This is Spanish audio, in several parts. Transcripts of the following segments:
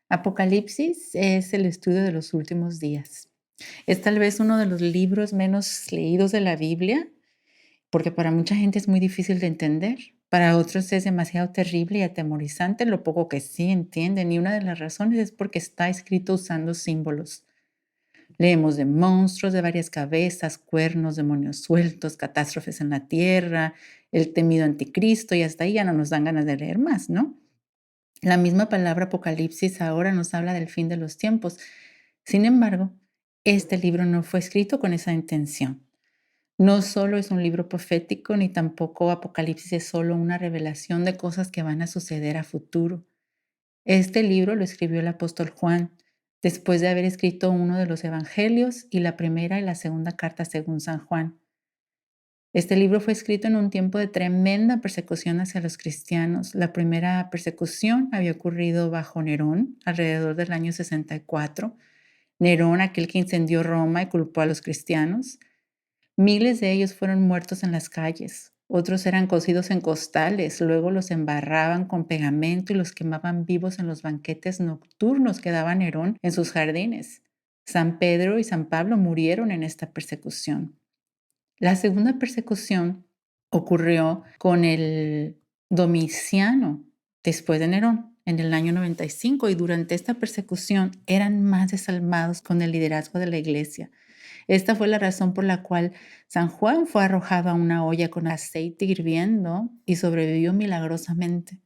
Apocalipsis es el estudio de los últimos días. Es tal vez uno de los libros menos leídos de la Biblia, porque para mucha gente es muy difícil de entender. Para otros es demasiado terrible y atemorizante lo poco que sí entienden, y una de las razones es porque está escrito usando símbolos. Leemos de monstruos de varias cabezas, cuernos, demonios sueltos, catástrofes en la tierra, el temido anticristo, y hasta ahí ya no nos dan ganas de leer más, ¿no? La misma palabra Apocalipsis ahora nos habla del fin de los tiempos. Sin embargo, este libro no fue escrito con esa intención. No solo es un libro profético, ni tampoco Apocalipsis es solo una revelación de cosas que van a suceder a futuro. Este libro lo escribió el apóstol Juan, después de haber escrito uno de los evangelios y la primera y la segunda carta según San Juan. Este libro fue escrito en un tiempo de tremenda persecución hacia los cristianos. La primera persecución había ocurrido bajo Nerón, alrededor del año 64. Nerón, aquel que incendió Roma y culpó a los cristianos. Miles de ellos fueron muertos en las calles. Otros eran cocidos en costales, luego los embarraban con pegamento y los quemaban vivos en los banquetes nocturnos que daba Nerón en sus jardines. San Pedro y San Pablo murieron en esta persecución. La segunda persecución ocurrió con el Domiciano, después de Nerón, en el año 95, y durante esta persecución eran más desalmados con el liderazgo de la iglesia. Esta fue la razón por la cual San Juan fue arrojado a una olla con aceite hirviendo y sobrevivió milagrosamente.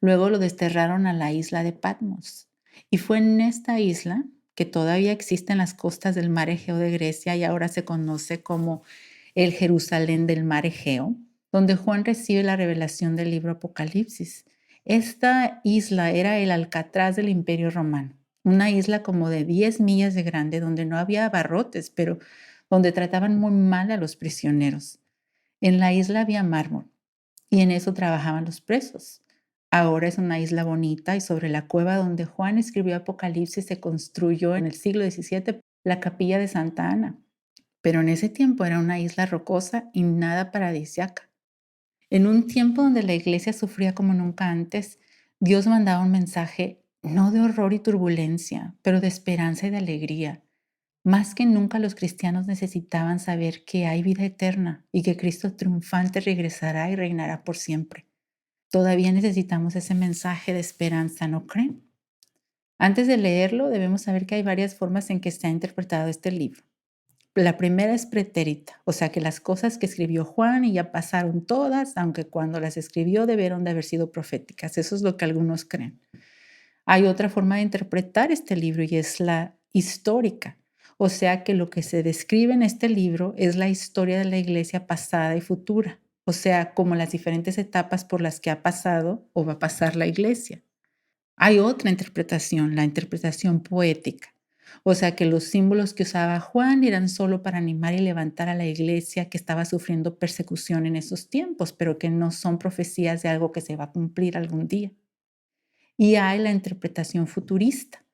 Luego lo desterraron a la isla de Patmos. Y fue en esta isla, que todavía existe en las costas del mar Egeo de Grecia y ahora se conoce como el Jerusalén del mar Egeo, donde Juan recibe la revelación del libro Apocalipsis. Esta isla era el Alcatraz del Imperio Romano, una isla como de 10 millas de grande donde no había abarrotes, pero donde trataban muy mal a los prisioneros. En la isla había mármol y en eso trabajaban los presos. Ahora es una isla bonita y sobre la cueva donde Juan escribió Apocalipsis se construyó en el siglo XVII la capilla de Santa Ana. Pero en ese tiempo era una isla rocosa y nada paradisíaca. En un tiempo donde la iglesia sufría como nunca antes, Dios mandaba un mensaje no de horror y turbulencia, pero de esperanza y de alegría. Más que nunca los cristianos necesitaban saber que hay vida eterna y que Cristo triunfante regresará y reinará por siempre. Todavía necesitamos ese mensaje de esperanza, ¿no creen? Antes de leerlo, debemos saber que hay varias formas en que se ha interpretado este libro. La primera es pretérita, o sea que las cosas que escribió Juan y ya pasaron todas, aunque cuando las escribió debieron de haber sido proféticas. Eso es lo que algunos creen. Hay otra forma de interpretar este libro y es la histórica, o sea que lo que se describe en este libro es la historia de la iglesia pasada y futura, o sea, como las diferentes etapas por las que ha pasado o va a pasar la iglesia. Hay otra interpretación, la interpretación poética. O sea que los símbolos que usaba Juan eran solo para animar y levantar a la iglesia que estaba sufriendo persecución en esos tiempos, pero que no son profecías de algo que se va a cumplir algún día. Y hay la interpretación futurista,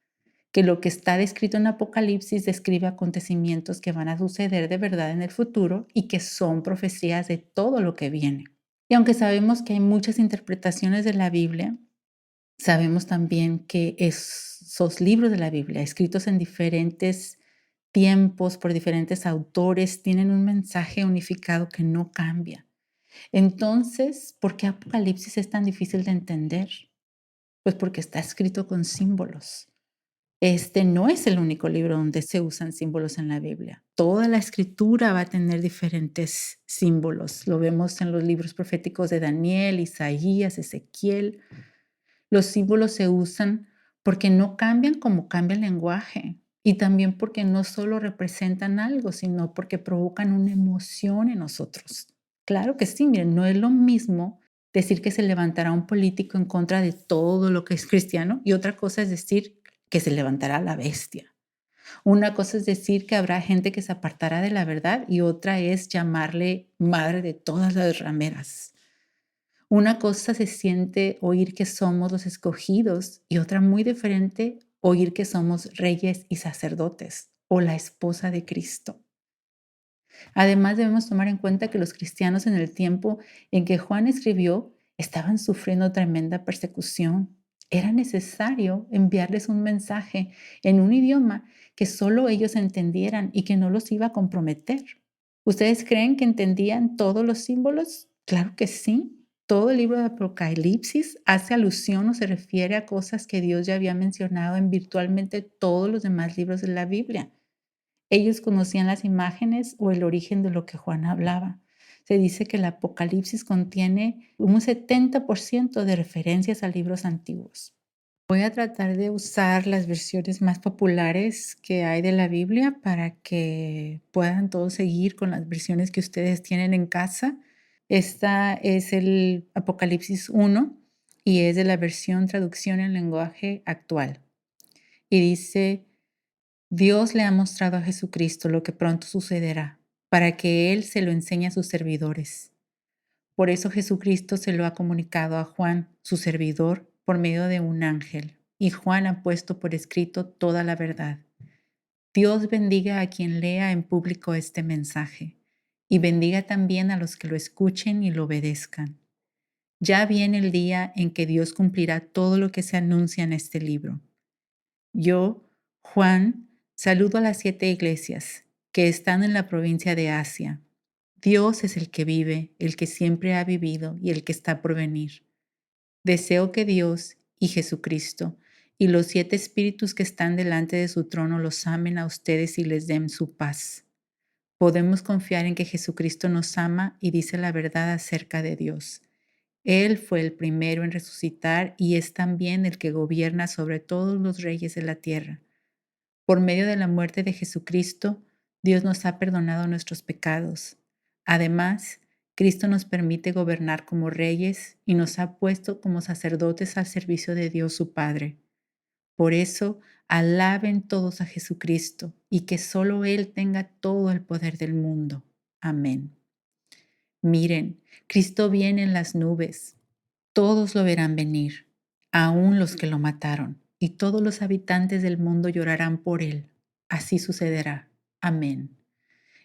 que lo que está descrito en Apocalipsis describe acontecimientos que van a suceder de verdad en el futuro y que son profecías de todo lo que viene. Y aunque sabemos que hay muchas interpretaciones de la Biblia, sabemos también que esos libros de la Biblia, escritos en diferentes tiempos por diferentes autores, tienen un mensaje unificado que no cambia. Entonces, ¿por qué Apocalipsis es tan difícil de entender? Pues porque está escrito con símbolos. Este no es el único libro donde se usan símbolos en la Biblia. Toda la escritura va a tener diferentes símbolos. Lo vemos en los libros proféticos de Daniel, Isaías, Ezequiel. Los símbolos se usan porque no cambian como cambia el lenguaje y también porque no solo representan algo, sino porque provocan una emoción en nosotros. Claro que sí, miren, no es lo mismo decir que se levantará un político en contra de todo lo que es cristiano y otra cosa es decir que se levantará la bestia. Una cosa es decir que habrá gente que se apartará de la verdad y otra es llamarle madre de todas las rameras. Una cosa se siente oír que somos los escogidos y otra muy diferente oír que somos reyes y sacerdotes o la esposa de Cristo. Además, debemos tomar en cuenta que los cristianos en el tiempo en que Juan escribió estaban sufriendo tremenda persecución. Era necesario enviarles un mensaje en un idioma que solo ellos entendieran y que no los iba a comprometer. ¿Ustedes creen que entendían todos los símbolos? Claro que sí. Todo el libro de Apocalipsis hace alusión o se refiere a cosas que Dios ya había mencionado en virtualmente todos los demás libros de la Biblia. Ellos conocían las imágenes o el origen de lo que Juan hablaba. Se dice que el Apocalipsis contiene un 70% de referencias a libros antiguos. Voy a tratar de usar las versiones más populares que hay de la Biblia para que puedan todos seguir con las versiones que ustedes tienen en casa. Esta es el Apocalipsis 1 y es de la versión traducción en lenguaje actual. Y dice, Dios le ha mostrado a Jesucristo lo que pronto sucederá, para que Él se lo enseñe a sus servidores. Por eso Jesucristo se lo ha comunicado a Juan, su servidor, por medio de un ángel, y Juan ha puesto por escrito toda la verdad. Dios bendiga a quien lea en público este mensaje, y bendiga también a los que lo escuchen y lo obedezcan. Ya viene el día en que Dios cumplirá todo lo que se anuncia en este libro. Yo, Juan, saludo a las 7 iglesias que están en la provincia de Asia. Dios es el que vive, el que siempre ha vivido y el que está por venir. Deseo que Dios y Jesucristo y los 7 espíritus que están delante de su trono los amen a ustedes y les den su paz. Podemos confiar en que Jesucristo nos ama y dice la verdad acerca de Dios. Él fue el primero en resucitar y es también el que gobierna sobre todos los reyes de la tierra. Por medio de la muerte de Jesucristo, Dios nos ha perdonado nuestros pecados. Además, Cristo nos permite gobernar como reyes y nos ha puesto como sacerdotes al servicio de Dios su Padre. Por eso, alaben todos a Jesucristo y que solo Él tenga todo el poder del mundo. Amén. Miren, Cristo viene en las nubes. Todos lo verán venir, aun los que lo mataron, y todos los habitantes del mundo llorarán por él. Así sucederá. Amén.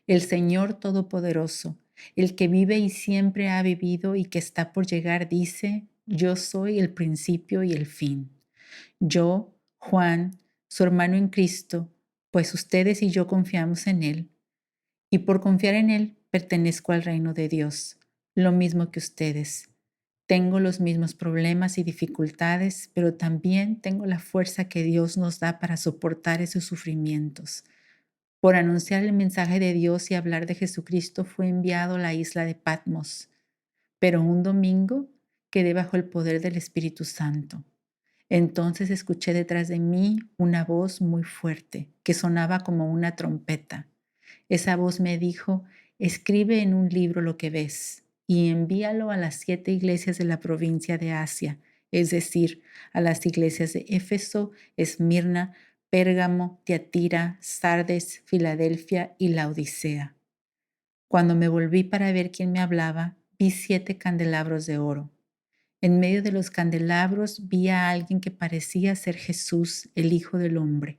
El Señor Todopoderoso, el que vive y siempre ha vivido y que está por llegar, dice, yo soy el principio y el fin. Yo, Juan, su hermano en Cristo, pues ustedes y yo confiamos en Él, y por confiar en Él pertenezco al reino de Dios, lo mismo que ustedes. Tengo los mismos problemas y dificultades, pero también tengo la fuerza que Dios nos da para soportar esos sufrimientos. Por anunciar el mensaje de Dios y hablar de Jesucristo fue enviado a la isla de Patmos, pero un domingo quedé bajo el poder del Espíritu Santo. Entonces escuché detrás de mí una voz muy fuerte que sonaba como una trompeta. Esa voz me dijo, escribe en un libro lo que ves y envíalo a las 7 iglesias de la provincia de Asia, es decir, a las iglesias de Éfeso, Esmirna, Pérgamo, Tiatira, Sardes, Filadelfia y Laodicea. Cuando me volví para ver quién me hablaba, vi 7 candelabros de oro. En medio de los candelabros vi a alguien que parecía ser Jesús, el Hijo del Hombre.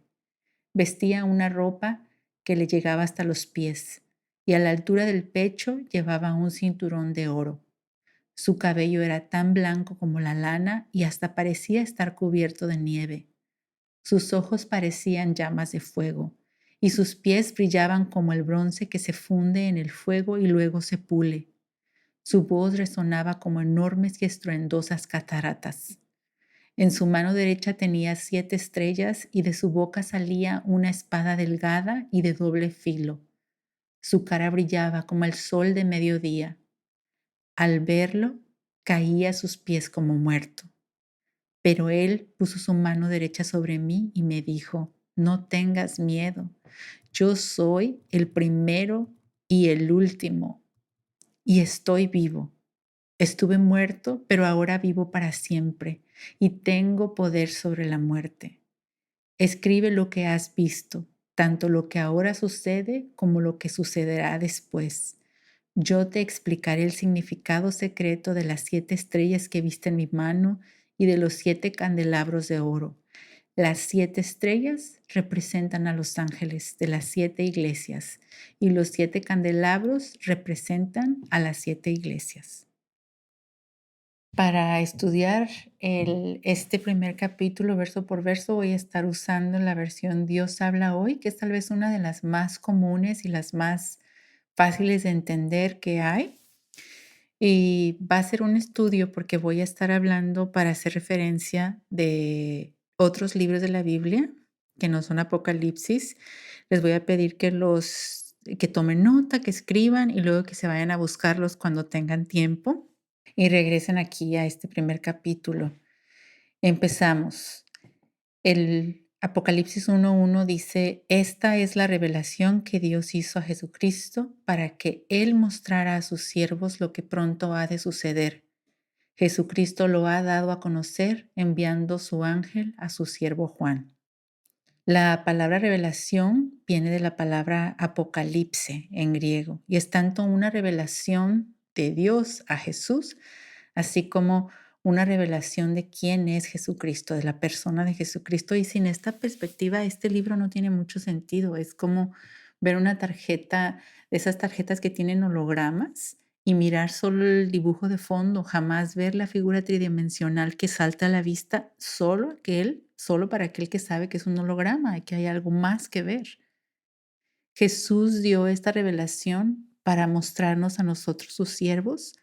Vestía una ropa que le llegaba hasta los pies y a la altura del pecho llevaba un cinturón de oro. Su cabello era tan blanco como la lana y hasta parecía estar cubierto de nieve. Sus ojos parecían llamas de fuego y sus pies brillaban como el bronce que se funde en el fuego y luego se pule. Su voz resonaba como enormes y estruendosas cataratas. En su mano derecha tenía 7 estrellas y de su boca salía una espada delgada y de doble filo. Su cara brillaba como el sol de mediodía. Al verlo, caí a sus pies como muerto. Pero él puso su mano derecha sobre mí y me dijo, no tengas miedo, yo soy el primero y el último, y estoy vivo. Estuve muerto, pero ahora vivo para siempre, y tengo poder sobre la muerte. Escribe lo que has visto, tanto lo que ahora sucede como lo que sucederá después. Yo te explicaré el significado secreto de las 7 estrellas que viste en mi mano y de los 7 candelabros de oro. Las 7 estrellas representan a los ángeles de las 7 iglesias y los 7 candelabros representan a las 7 iglesias. Para estudiar este primer capítulo verso por verso, voy a estar usando la versión Dios habla hoy, que es tal vez una de las más comunes y las más fáciles de entender que hay. Y va a ser un estudio porque voy a estar hablando para hacer referencia de otros libros de la Biblia que no son Apocalipsis. Les voy a pedir que tomen nota, que escriban y luego que se vayan a buscarlos cuando tengan tiempo y regresen aquí a este primer capítulo. Empezamos. El Apocalipsis 1:1 dice: "Esta es la revelación que Dios hizo a Jesucristo para que Él mostrara a sus siervos lo que pronto ha de suceder. Jesucristo lo ha dado a conocer enviando su ángel a su siervo Juan". La palabra revelación viene de la palabra apocalipse en griego y es tanto una revelación de Dios a Jesús, así como una revelación de quién es Jesucristo, de la persona de Jesucristo. Y sin esta perspectiva, este libro no tiene mucho sentido. Es como ver una tarjeta, de esas tarjetas que tienen hologramas y mirar solo el dibujo de fondo, jamás ver la figura tridimensional que salta a la vista, solo para aquel que sabe que es un holograma y que hay algo más que ver. Jesús dio esta revelación para mostrarnos a nosotros sus siervos,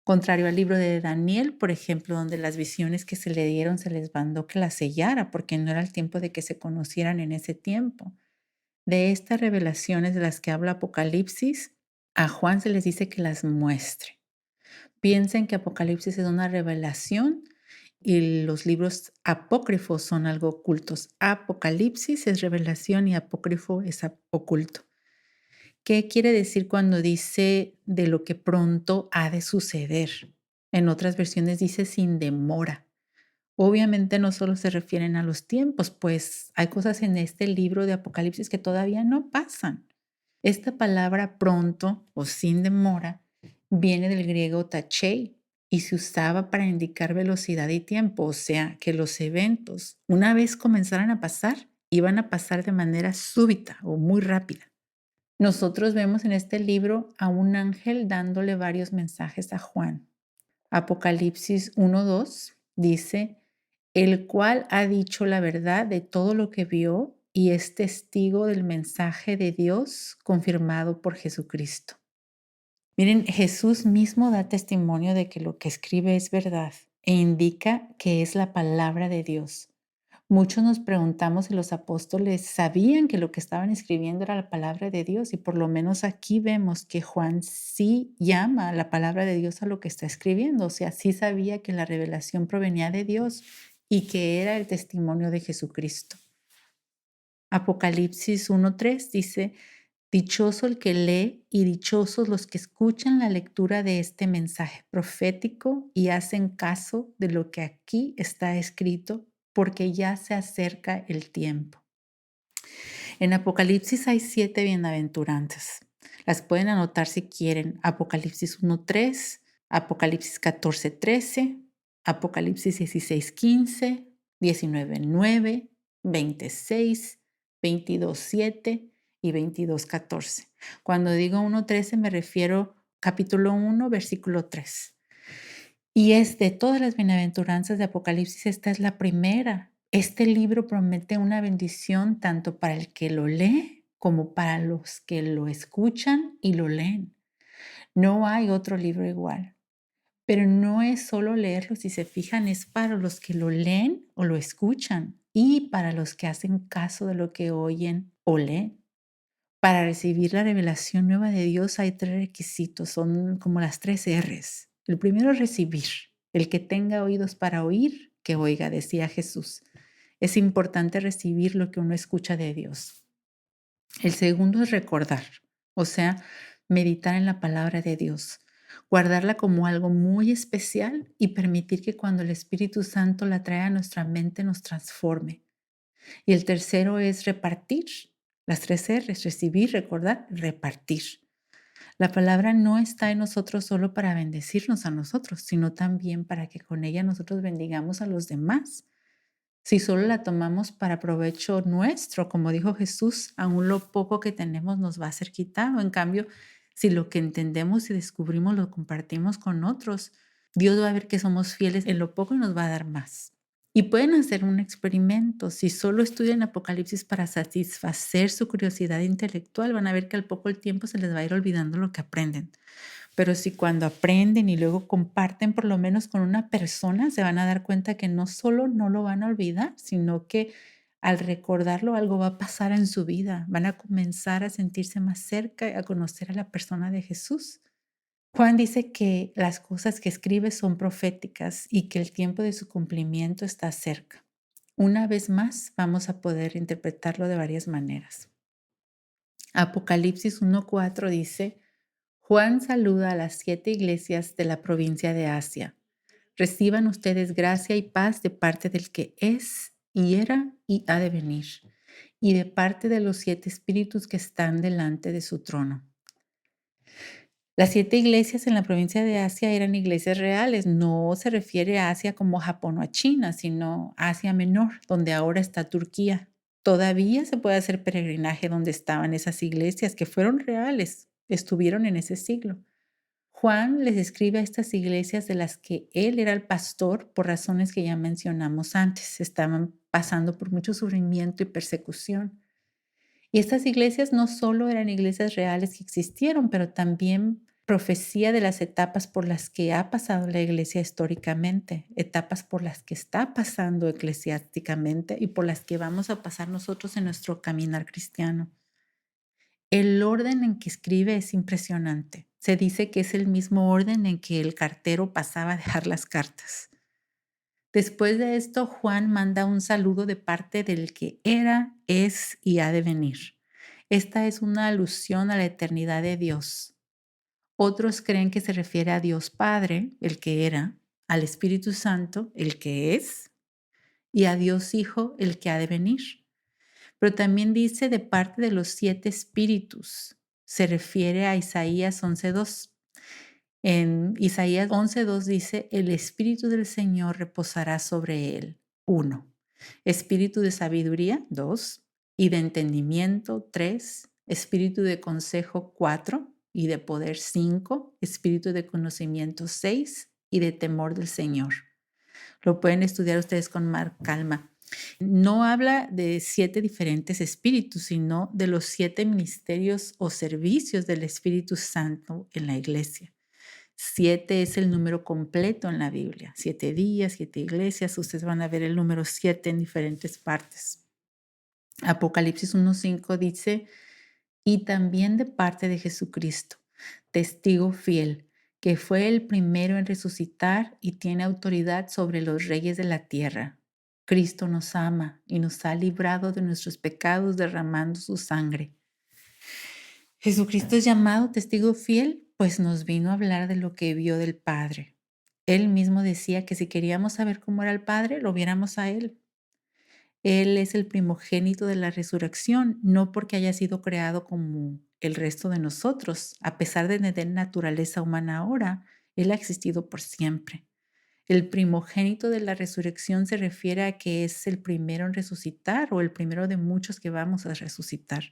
contrario al libro de Daniel, por ejemplo, donde las visiones que se le dieron se les mandó que las sellara porque no era el tiempo de que se conocieran en ese tiempo. De estas revelaciones de las que habla Apocalipsis, a Juan se les dice que las muestre. Piensen que Apocalipsis es una revelación y los libros apócrifos son algo ocultos. Apocalipsis es revelación y apócrifo es oculto. ¿Qué quiere decir cuando dice de lo que pronto ha de suceder? En otras versiones dice sin demora. Obviamente no solo se refieren a los tiempos, pues hay cosas en este libro de Apocalipsis que todavía no pasan. Esta palabra pronto o sin demora viene del griego tachei y se usaba para indicar velocidad y tiempo, o sea, que los eventos, una vez comenzaran a pasar, iban a pasar de manera súbita o muy rápida. Nosotros vemos en este libro a un ángel dándole varios mensajes a Juan. Apocalipsis 1:2 dice: "El cual ha dicho la verdad de todo lo que vio y es testigo del mensaje de Dios confirmado por Jesucristo". Miren, Jesús mismo da testimonio de que lo que escribe es verdad e indica que es la palabra de Dios. Muchos nos preguntamos si los apóstoles sabían que lo que estaban escribiendo era la palabra de Dios y por lo menos aquí vemos que Juan sí llama a la palabra de Dios a lo que está escribiendo, o sea, sí sabía que la revelación provenía de Dios y que era el testimonio de Jesucristo. Apocalipsis 1:3 dice: "Dichoso el que lee y dichosos los que escuchan la lectura de este mensaje profético y hacen caso de lo que aquí está escrito, porque ya se acerca el tiempo". En Apocalipsis hay 7 bienaventuranzas. Las pueden anotar si quieren. Apocalipsis 1:3, Apocalipsis 14:13, Apocalipsis 16:15, 19:9, 26, 22:7 y 22:14. Cuando digo 1:13 me refiero capítulo 1, versículo 3. Y es de todas las bienaventuranzas de Apocalipsis, esta es la primera. Este libro promete una bendición tanto para el que lo lee como para los que lo escuchan y lo leen. No hay otro libro igual. Pero no es solo leerlo, si se fijan, es para los que lo leen o lo escuchan y para los que hacen caso de lo que oyen o leen. Para recibir la revelación nueva de Dios hay 3 requisitos, son como las 3 R's. El primero es recibir. El que tenga oídos para oír, que oiga, decía Jesús. Es importante recibir lo que uno escucha de Dios. El segundo es recordar, o sea, meditar en la palabra de Dios, guardarla como algo muy especial y permitir que cuando el Espíritu Santo la trae a nuestra mente nos transforme. Y el tercero es repartir. Las 3 R's, recibir, recordar, repartir. La palabra no está en nosotros solo para bendecirnos a nosotros, sino también para que con ella nosotros bendigamos a los demás. Si solo la tomamos para provecho nuestro, como dijo Jesús, aún lo poco que tenemos nos va a ser quitado. En cambio, si lo que entendemos y descubrimos lo compartimos con otros, Dios va a ver que somos fieles en lo poco y nos va a dar más. Y pueden hacer un experimento. Si solo estudian Apocalipsis para satisfacer su curiosidad intelectual, van a ver que al poco el tiempo se les va a ir olvidando lo que aprenden. Pero si cuando aprenden y luego comparten por lo menos con una persona, se van a dar cuenta que no solo no lo van a olvidar, sino que al recordarlo algo va a pasar en su vida. Van a comenzar a sentirse más cerca y a conocer a la persona de Jesús. Juan dice que las cosas que escribe son proféticas y que el tiempo de su cumplimiento está cerca. Una vez más, vamos a poder interpretarlo de varias maneras. Apocalipsis 1:4 dice: Juan saluda a las 7 iglesias de la provincia de Asia. Reciban ustedes gracia y paz de parte del que es y era y ha de venir, y de parte de los 7 espíritus que están delante de su trono. Las 7 iglesias en la provincia de Asia eran iglesias reales. No se refiere a Asia como Japón o a China, sino Asia Menor, donde ahora está Turquía. Todavía se puede hacer peregrinaje donde estaban esas iglesias que fueron reales, estuvieron en ese siglo. Juan les escribe a estas iglesias de las que él era el pastor por razones que ya mencionamos antes. Estaban pasando por mucho sufrimiento y persecución. Y estas iglesias no solo eran iglesias reales que existieron, pero también profecía de las etapas por las que ha pasado la iglesia históricamente, etapas por las que está pasando eclesiásticamente y por las que vamos a pasar nosotros en nuestro caminar cristiano. El orden en que escribe es impresionante. Se dice que es el mismo orden en que el cartero pasaba a dejar las cartas. Después de esto, Juan manda un saludo de parte del que era, es y ha de venir. Esta es una alusión a la eternidad de Dios. Otros creen que se refiere a Dios Padre, el que era, al Espíritu Santo, el que es, y a Dios Hijo, el que ha de venir. Pero también dice de parte de los 7 espíritus. Se refiere a Isaías 11:2. En Isaías 11:2 dice: el Espíritu del Señor reposará sobre él. 1. Espíritu de sabiduría, 2. Y de entendimiento, 3. Espíritu de consejo, 4. Y de poder, 5. Espíritu de conocimiento, 6. Y de temor del Señor. Lo pueden estudiar ustedes con más calma. No habla de 7 diferentes espíritus, sino de los 7 ministerios o servicios del Espíritu Santo en la iglesia. 7 es el número completo en la Biblia. 7 días, 7 iglesias. Ustedes van a ver el número 7 en diferentes partes. Apocalipsis 1:5 dice: y también de parte de Jesucristo, testigo fiel, que fue el primero en resucitar y tiene autoridad sobre los reyes de la tierra. Cristo nos ama y nos ha librado de nuestros pecados derramando su sangre. Jesucristo es llamado testigo fiel, pues nos vino a hablar de lo que vio del Padre. Él mismo decía que si queríamos saber cómo era el Padre, lo viéramos a Él. Él es el primogénito de la resurrección, no porque haya sido creado como el resto de nosotros. A pesar de tener naturaleza humana ahora, Él ha existido por siempre. El primogénito de la resurrección se refiere a que es el primero en resucitar o el primero de muchos que vamos a resucitar.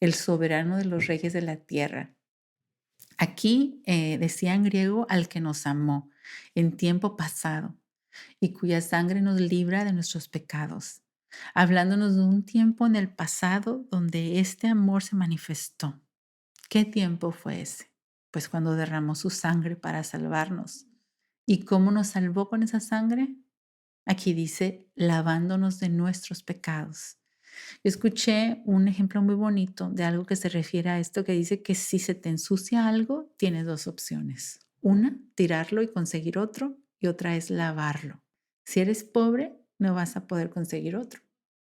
El soberano de los reyes de la tierra. Aquí decía en griego al que nos amó en tiempo pasado y cuya sangre nos libra de nuestros pecados, hablándonos de un tiempo en el pasado donde este amor se manifestó. ¿Qué tiempo fue ese? Pues cuando derramó su sangre para salvarnos. ¿Y cómo nos salvó con esa sangre? Aquí dice, lavándonos de nuestros pecados. Yo escuché un ejemplo muy bonito de algo que se refiere a esto, que dice que si se te ensucia algo, tienes 2 opciones. Una, tirarlo y conseguir otro, y otra es lavarlo. Si eres pobre, no vas a poder conseguir otro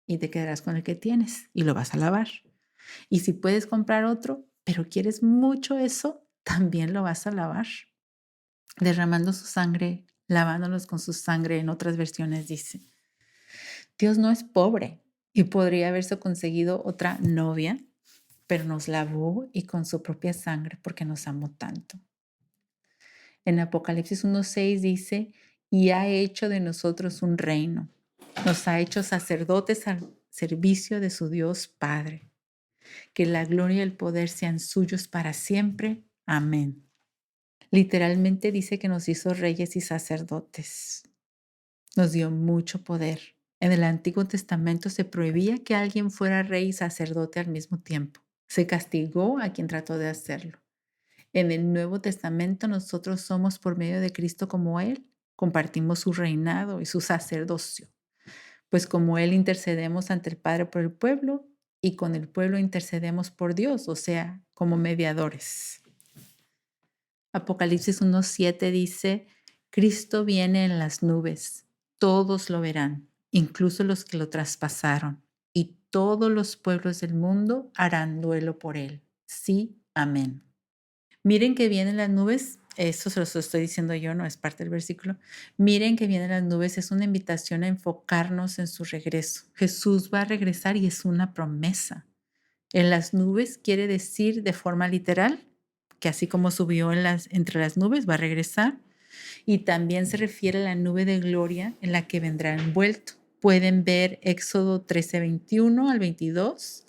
y te quedarás con el que tienes y lo vas a lavar. Y si puedes comprar otro, pero quieres mucho eso, también lo vas a lavar. Derramando su sangre, lavándonos con su sangre, en otras versiones dice. Dios no es pobre y podría haberse conseguido otra novia, pero nos lavó y con su propia sangre porque nos amó tanto. En Apocalipsis 1:6 dice, y ha hecho de nosotros un reino. Nos ha hecho sacerdotes al servicio de su Dios Padre. Que la gloria y el poder sean suyos para siempre. Amén. Literalmente dice que nos hizo reyes y sacerdotes. Nos dio mucho poder. En el Antiguo Testamento se prohibía que alguien fuera rey y sacerdote al mismo tiempo. Se castigó a quien trató de hacerlo. En el Nuevo Testamento nosotros somos por medio de Cristo como Él, compartimos su reinado y su sacerdocio, pues como Él intercedemos ante el Padre por el pueblo y con el pueblo intercedemos por Dios, o sea, como mediadores. Apocalipsis 1:7 dice, Cristo viene en las nubes, todos lo verán, incluso los que lo traspasaron, y todos los pueblos del mundo harán duelo por Él. Sí, amén. Miren que vienen las nubes, eso se los estoy diciendo yo, no es parte del versículo. Miren que vienen las nubes, es una invitación a enfocarnos en su regreso. Jesús va a regresar y es una promesa. En las nubes quiere decir de forma literal que así como subió entre las nubes va a regresar, y también se refiere a la nube de gloria en la que vendrá envuelto. Pueden ver Éxodo 13:21 al 22,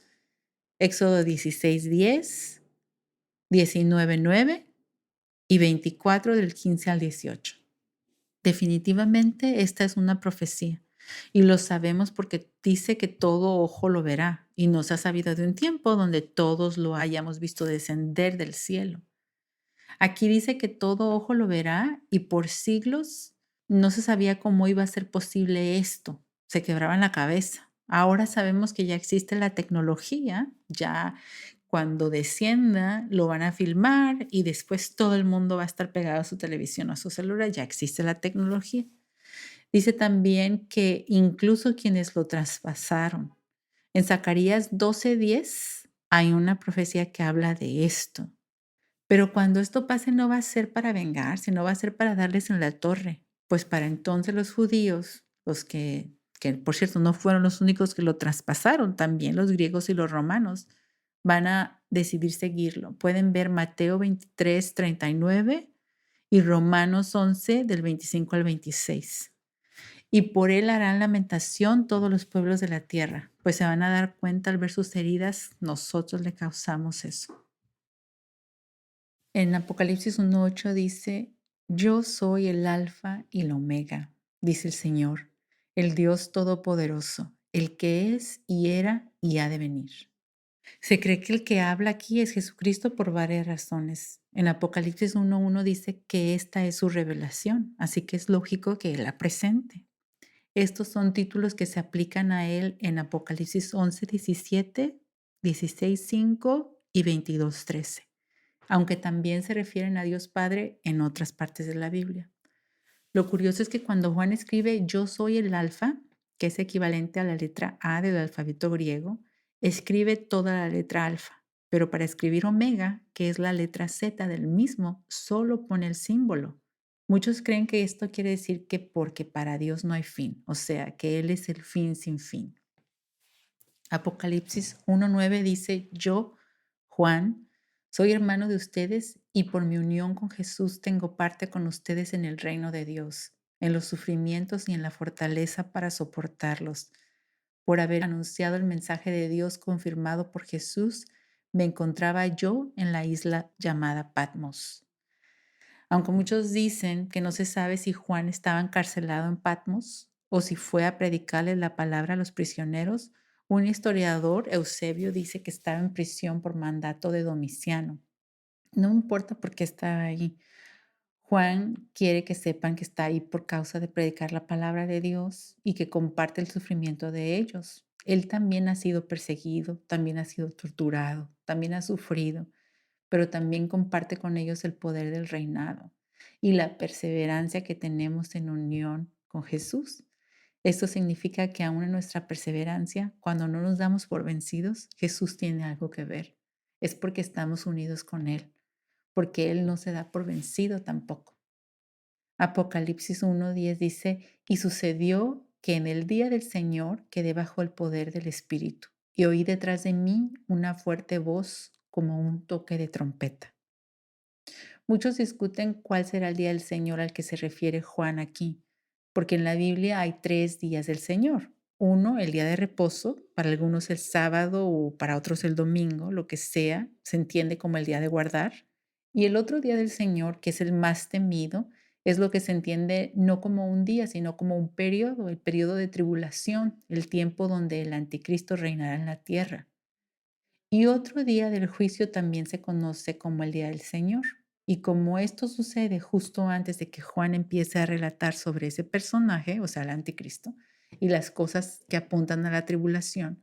Éxodo 16:10, 19:9 y 24 del 15 al 18. Definitivamente esta es una profecía y lo sabemos porque dice que todo ojo lo verá y nos ha sabido de un tiempo donde todos lo hayamos visto descender del cielo. Aquí dice que todo ojo lo verá y por siglos no se sabía cómo iba a ser posible esto. Se quebraban la cabeza. Ahora sabemos que ya existe la tecnología, ya cuando descienda lo van a filmar y después todo el mundo va a estar pegado a su televisión o a su celular, ya existe la tecnología. Dice también que incluso quienes lo traspasaron. En Zacarías 12:10 hay una profecía que habla de esto. Pero cuando esto pase no va a ser para vengarse, no va a ser para darles en la torre, pues para entonces los judíos, los que por cierto no fueron los únicos que lo traspasaron, también los griegos y los romanos van a decidir seguirlo. Pueden ver Mateo 23:39 y Romanos 11 del 25 al 26. Y por él harán lamentación todos los pueblos de la tierra, pues se van a dar cuenta al ver sus heridas, nosotros le causamos eso. En Apocalipsis 1:8 dice, yo soy el alfa y el omega, dice el Señor, el Dios todopoderoso, el que es y era y ha de venir. Se cree que el que habla aquí es Jesucristo por varias razones. En Apocalipsis 1:1 dice que esta es su revelación, así que es lógico que Él la presente. Estos son títulos que se aplican a Él en Apocalipsis 11:17, 16:5 y 22:13, aunque también se refieren a Dios Padre en otras partes de la Biblia. Lo curioso es que cuando Juan escribe yo soy el alfa, que es equivalente a la letra A del alfabeto griego, escribe toda la letra alfa, pero para escribir omega, que es la letra Z del mismo, solo pone el símbolo. Muchos creen que esto quiere decir que porque para Dios no hay fin, o sea, que Él es el fin sin fin. Apocalipsis 1:9 dice, yo, Juan, soy hermano de ustedes y por mi unión con Jesús tengo parte con ustedes en el reino de Dios, en los sufrimientos y en la fortaleza para soportarlos. Por haber anunciado el mensaje de Dios confirmado por Jesús, me encontraba yo en la isla llamada Patmos. Aunque muchos dicen que no se sabe si Juan estaba encarcelado en Patmos o si fue a predicarle la palabra a los prisioneros, un historiador, Eusebio, dice que estaba en prisión por mandato de Domiciano. No importa por qué estaba ahí. Juan quiere que sepan que está ahí por causa de predicar la palabra de Dios y que comparte el sufrimiento de ellos. Él también ha sido perseguido, también ha sido torturado, también ha sufrido, pero también comparte con ellos el poder del reinado y la perseverancia que tenemos en unión con Jesús. Esto significa que aún en nuestra perseverancia, cuando no nos damos por vencidos, Jesús tiene algo que ver. Es porque estamos unidos con Él, porque Él no se da por vencido tampoco. Apocalipsis 1:10 dice, y sucedió que en el día del Señor quedé bajo el poder del Espíritu, y oí detrás de mí una fuerte voz como un toque de trompeta. Muchos discuten cuál será el día del Señor al que se refiere Juan aquí, porque en la Biblia hay 3 días del Señor. Uno, el día de reposo, para algunos el sábado o para otros el domingo, lo que sea, se entiende como el día de guardar. Y el otro día del Señor, que es el más temido, es lo que se entiende no como un día, sino como un periodo, el periodo de tribulación, el tiempo donde el anticristo reinará en la tierra. Y otro día del juicio también se conoce como el día del Señor. Y como esto sucede justo antes de que Juan empiece a relatar sobre ese personaje, o sea, el anticristo, y las cosas que apuntan a la tribulación,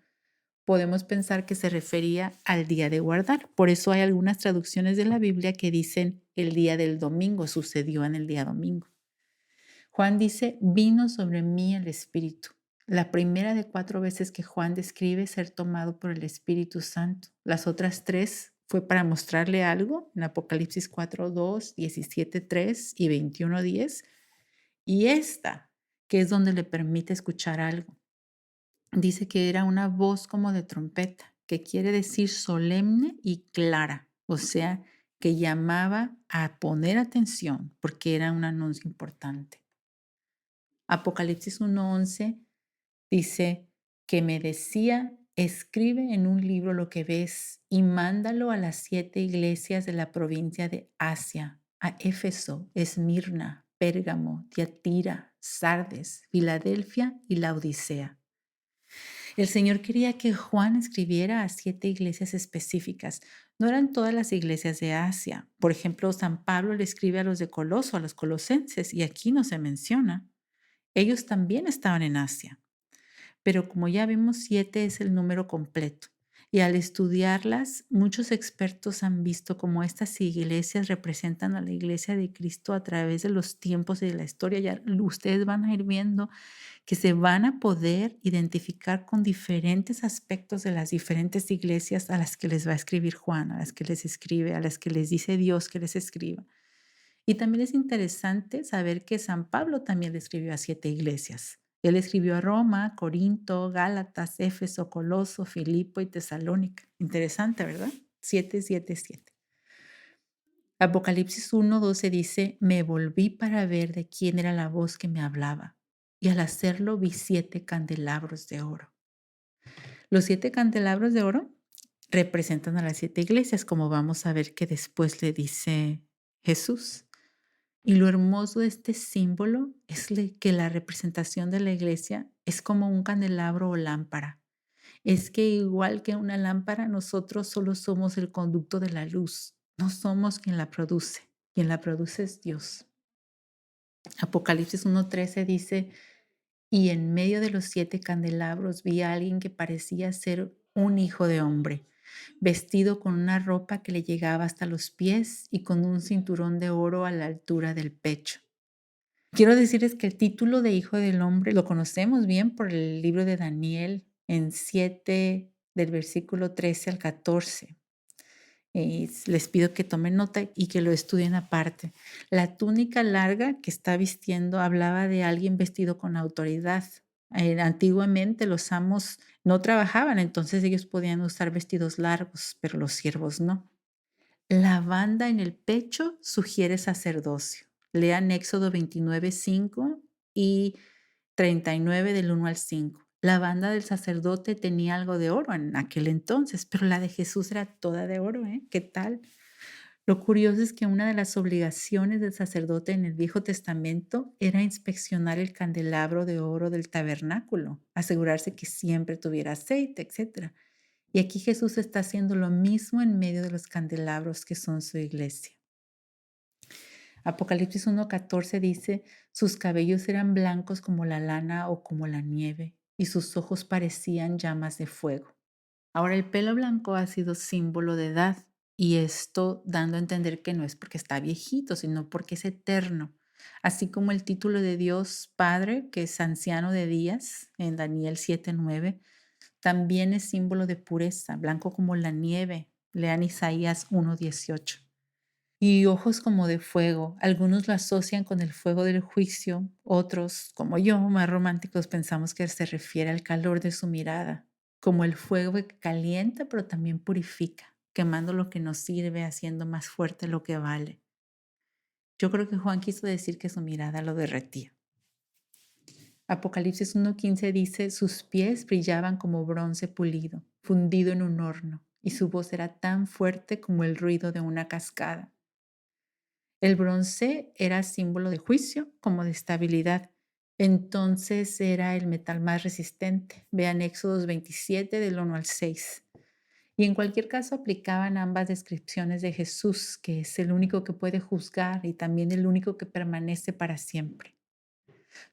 podemos pensar que se refería al día de guardar. Por eso hay algunas traducciones de la Biblia que dicen el día del domingo, sucedió en el día domingo. Juan dice, vino sobre mí el Espíritu. La primera de 4 veces que Juan describe ser tomado por el Espíritu Santo. Las otras 3 fue para mostrarle algo en Apocalipsis 4:2, 17:3 y 21:10. Y esta, que es donde le permite escuchar algo. Dice que era una voz como de trompeta, que quiere decir solemne y clara, o sea, que llamaba a poner atención porque era un anuncio importante. Apocalipsis 1:11 dice que me decía, escribe en un libro lo que ves y mándalo a las 7 iglesias de la provincia de Asia, a Éfeso, Esmirna, Pérgamo, Tiatira, Sardes, Filadelfia y Laodicea. El Señor quería que Juan escribiera a 7 iglesias específicas. No eran todas las iglesias de Asia. Por ejemplo, San Pablo le escribe a los de Coloso, a los colosenses, y aquí no se menciona. Ellos también estaban en Asia. Pero como ya vimos, 7 es el número completo. Y al estudiarlas, muchos expertos han visto cómo estas iglesias representan a la iglesia de Cristo a través de los tiempos y de la historia. Ya ustedes van a ir viendo que se van a poder identificar con diferentes aspectos de las diferentes iglesias a las que les va a escribir Juan, a las que les escribe, a las que les dice Dios que les escriba. Y también es interesante saber que San Pablo también le escribió a 7 iglesias. Él escribió a Roma, Corinto, Gálatas, Éfeso, Coloso, Filipo y Tesalónica. Interesante, ¿verdad? 7, 7, 7. Apocalipsis 1:12 dice, me volví para ver de quién era la voz que me hablaba, y al hacerlo vi 7 candelabros de oro. Los 7 candelabros de oro representan a las 7 iglesias, como vamos a ver que después le dice Jesús. Y lo hermoso de este símbolo es que la representación de la iglesia es como un candelabro o lámpara. Es que igual que una lámpara, nosotros solo somos el conducto de la luz, no somos quien la produce. Quien la produce es Dios. Apocalipsis 1:13 dice, y en medio de los 7 candelabros vi a alguien que parecía ser un hijo de hombre, vestido con una ropa que le llegaba hasta los pies y con un cinturón de oro a la altura del pecho. Quiero decirles que el título de Hijo del Hombre lo conocemos bien por el libro de Daniel en 7 del versículo 13 al 14. Les pido que tomen nota y que lo estudien aparte. La túnica larga que está vistiendo hablaba de alguien vestido con autoridad. Antiguamente los amos no trabajaban, entonces ellos podían usar vestidos largos, pero los siervos no. La banda en el pecho sugiere sacerdocio. Lean Éxodo 29:5 y 39 del 1 al 5. La banda del sacerdote tenía algo de oro en aquel entonces, pero la de Jesús era toda de oro, ¿eh? ¿Qué tal? Lo curioso es que una de las obligaciones del sacerdote en el Viejo Testamento era inspeccionar el candelabro de oro del tabernáculo, asegurarse que siempre tuviera aceite, etcétera. Y aquí Jesús está haciendo lo mismo en medio de los candelabros que son su iglesia. Apocalipsis 1:14 dice, sus cabellos eran blancos como la lana o como la nieve, y sus ojos parecían llamas de fuego. Ahora, el pelo blanco ha sido símbolo de edad, y esto dando a entender que no es porque está viejito, sino porque es eterno. Así como el título de Dios Padre, que es anciano de días, en Daniel 7:9, también es símbolo de pureza, blanco como la nieve. Lean Isaías 1:18. Y ojos como de fuego. Algunos lo asocian con el fuego del juicio, otros, como yo, más románticos, pensamos que se refiere al calor de su mirada, como el fuego que calienta pero también purifica, quemando lo que nos sirve, haciendo más fuerte lo que vale. Yo creo que Juan quiso decir que su mirada lo derretía. Apocalipsis 1:15 dice, sus pies brillaban como bronce pulido, fundido en un horno, y su voz era tan fuerte como el ruido de una cascada. El bronce era símbolo de juicio, como de estabilidad. Entonces era el metal más resistente. Vean Éxodos 27 del 1 al 6. Y en cualquier caso aplicaban ambas descripciones de Jesús, que es el único que puede juzgar y también el único que permanece para siempre.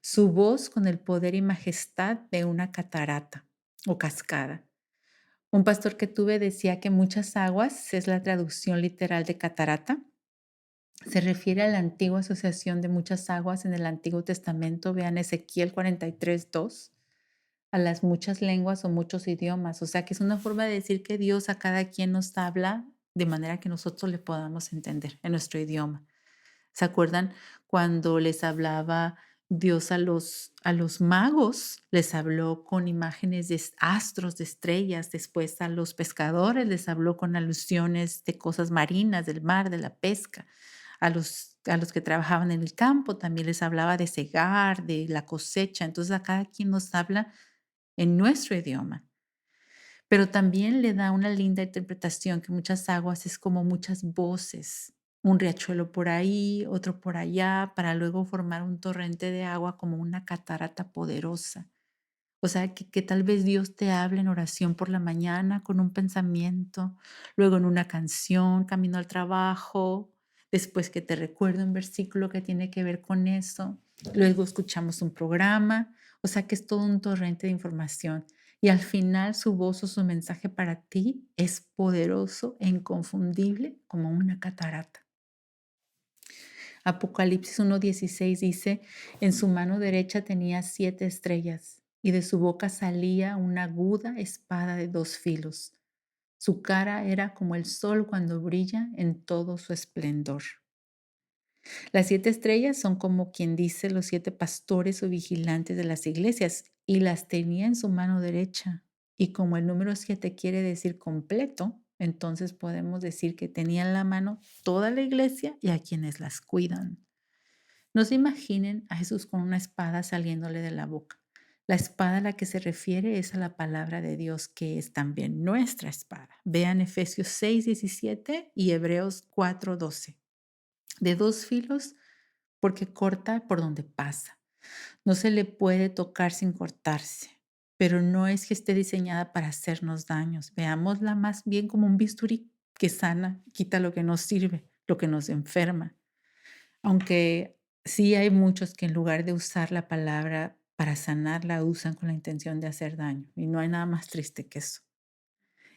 Su voz con el poder y majestad de una catarata o cascada. Un pastor que tuve decía que muchas aguas es la traducción literal de catarata. Se refiere a la antigua asociación de muchas aguas en el Antiguo Testamento, vean Ezequiel 43:2, a las muchas lenguas o muchos idiomas. O sea, que es una forma de decir que Dios a cada quien nos habla de manera que nosotros le podamos entender en nuestro idioma. ¿Se acuerdan cuando les hablaba Dios a los magos? Les habló con imágenes de astros, de estrellas. Después a los pescadores les habló con alusiones de cosas marinas, del mar, de la pesca. A los que trabajaban en el campo también les hablaba de cegar, de la cosecha. Entonces a cada quien nos habla en nuestro idioma. Pero también le da una linda interpretación que muchas aguas es como muchas voces, un riachuelo por ahí, otro por allá, para luego formar un torrente de agua como una catarata poderosa. O sea, que tal vez Dios te hable en oración por la mañana con un pensamiento, luego en una canción, camino al trabajo, después que te recuerde un versículo que tiene que ver con eso, luego escuchamos un programa, o sea que es todo un torrente de información. Y al final su voz o su mensaje para ti es poderoso e inconfundible como una catarata. Apocalipsis 1:16 dice, en su mano derecha tenía 7 estrellas y de su boca salía una aguda espada de 2 filos. Su cara era como el sol cuando brilla en todo su esplendor. Las 7 estrellas son como quien dice los 7 pastores o vigilantes de las iglesias y las tenía en su mano derecha. Y como el número 7 quiere decir completo, entonces podemos decir que tenía en la mano toda la iglesia y a quienes las cuidan. No se imaginen a Jesús con una espada saliéndole de la boca. La espada a la que se refiere es a la palabra de Dios, que es también nuestra espada. Vean Efesios 6:17 y Hebreos 4:12. De 2 filos, porque corta por donde pasa. No se le puede tocar sin cortarse, pero no es que esté diseñada para hacernos daños. Veámosla más bien como un bisturí que sana, quita lo que nos sirve, lo que nos enferma. Aunque sí hay muchos que en lugar de usar la palabra para sanar, la usan con la intención de hacer daño. Y no hay nada más triste que eso.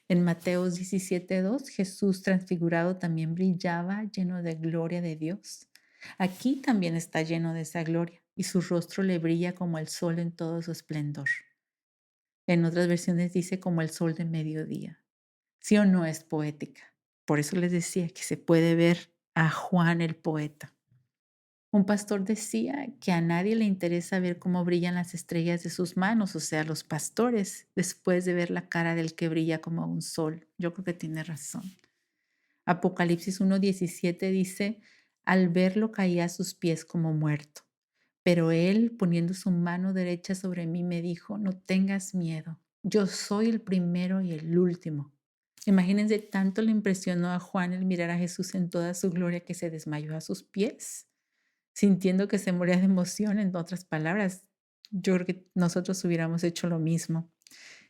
En Mateos 17:2, Jesús transfigurado también brillaba lleno de gloria de Dios. Aquí también está lleno de esa gloria y su rostro le brilla como el sol en todo su esplendor. En otras versiones dice como el sol de mediodía. ¿Sí o no es poética? Por eso les decía que se puede ver a Juan el poeta. Un pastor decía que a nadie le interesa ver cómo brillan las estrellas de sus manos, o sea, los pastores, después de ver la cara del que brilla como un sol. Yo creo que tiene razón. Apocalipsis 1:17 dice, al verlo caía a sus pies como muerto. Pero él, poniendo su mano derecha sobre mí, me dijo, no tengas miedo, yo soy el primero y el último. Imagínense, tanto le impresionó a Juan el mirar a Jesús en toda su gloria que se desmayó a sus pies sintiendo que se moría de emoción, en otras palabras. Yo creo que nosotros hubiéramos hecho lo mismo.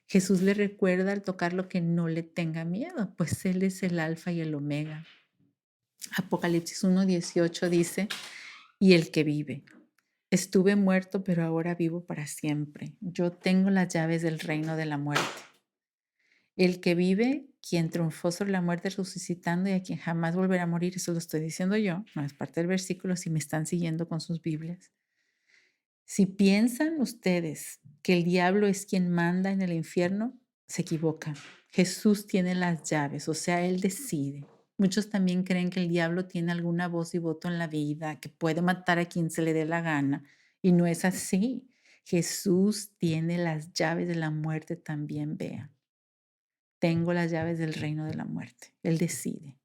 Jesús le recuerda al tocarlo que no le tenga miedo, pues Él es el alfa y el omega. Apocalipsis 1:18 dice, y el que vive. Estuve muerto, pero ahora vivo para siempre. Yo tengo las llaves del reino de la muerte. El que vive, quien triunfó sobre la muerte resucitando y a quien jamás volverá a morir, eso lo estoy diciendo yo, no es parte del versículo si me están siguiendo con sus Biblias. Si piensan ustedes que el diablo es quien manda en el infierno, se equivocan. Jesús tiene las llaves, o sea, Él decide. Muchos también creen que el diablo tiene alguna voz y voto en la vida, que puede matar a quien se le dé la gana. Y no es así. Jesús tiene las llaves de la muerte también, vean. Tengo las llaves del reino de la muerte. Él decide.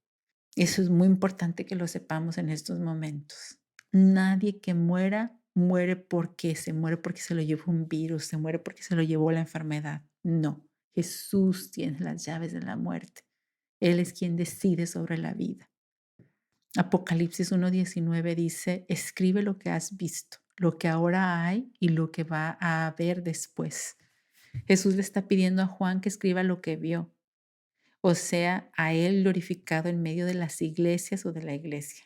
Eso es muy importante que lo sepamos en estos momentos. Nadie que muera, muere porque se muere porque se lo llevó un virus, se muere porque se lo llevó la enfermedad. No, Jesús tiene las llaves de la muerte. Él es quien decide sobre la vida. Apocalipsis 1:19 dice, escribe lo que has visto, lo que ahora hay y lo que va a haber después. Jesús le está pidiendo a Juan que escriba lo que vio, o sea, a él glorificado en medio de las iglesias o de la iglesia.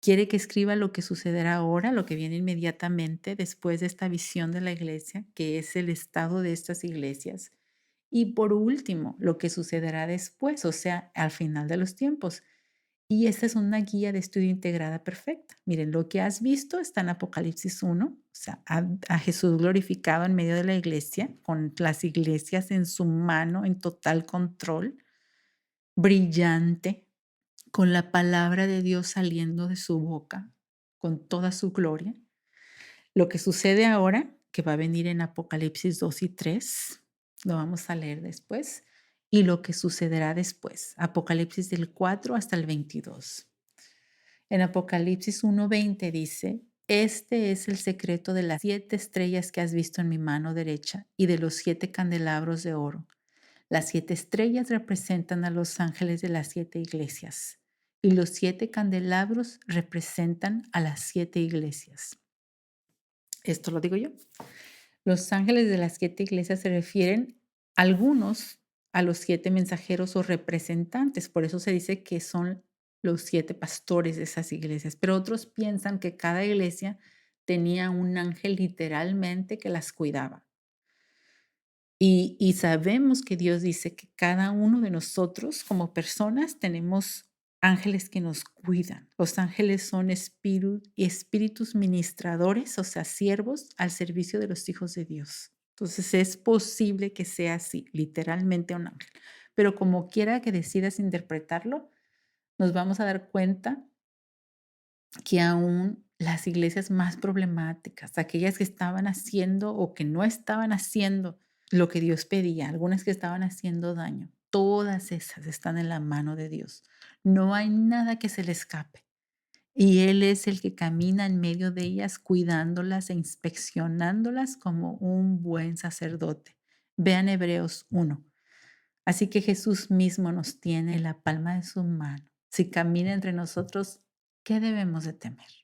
Quiere que escriba lo que sucederá ahora, lo que viene inmediatamente después de esta visión de la iglesia, que es el estado de estas iglesias. Y por último, lo que sucederá después, o sea, al final de los tiempos. Y esta es una guía de estudio integrada perfecta. Miren, lo que has visto está en Apocalipsis 1, o sea, a Jesús glorificado en medio de la iglesia, con las iglesias en su mano, en total control, brillante, con la palabra de Dios saliendo de su boca, con toda su gloria. Lo que sucede ahora, que va a venir en Apocalipsis 2 y 3, lo vamos a leer después, y lo que sucederá después, Apocalipsis del 4 hasta el 22. En Apocalipsis 1:20 dice, este es el secreto de las 7 estrellas que has visto en mi mano derecha y de los 7 candelabros de oro. Las 7 estrellas representan a los ángeles de las 7 iglesias y los 7 candelabros representan a las 7 iglesias. Esto lo digo yo. Los ángeles de las 7 iglesias se refieren algunos a los 7 mensajeros o representantes. Por eso se dice que son los 7 pastores de esas iglesias. Pero otros piensan que cada iglesia tenía un ángel literalmente que las cuidaba. Y sabemos que Dios dice que cada uno de nosotros como personas tenemos ángeles que nos cuidan. Los ángeles son espíritus ministradores, o sea, siervos al servicio de los hijos de Dios. Entonces es posible que sea así, literalmente un ángel. Pero como quiera que decidas interpretarlo, nos vamos a dar cuenta que aún las iglesias más problemáticas, aquellas que estaban haciendo o que no estaban haciendo lo que Dios pedía, algunas que estaban haciendo daño, todas esas están en la mano de Dios. No hay nada que se le escape. Y Él es el que camina en medio de ellas, cuidándolas e inspeccionándolas como un buen sacerdote. Vean Hebreos 1. Así que Jesús mismo nos tiene en la palma de su mano. Si camina entre nosotros, ¿qué debemos de temer?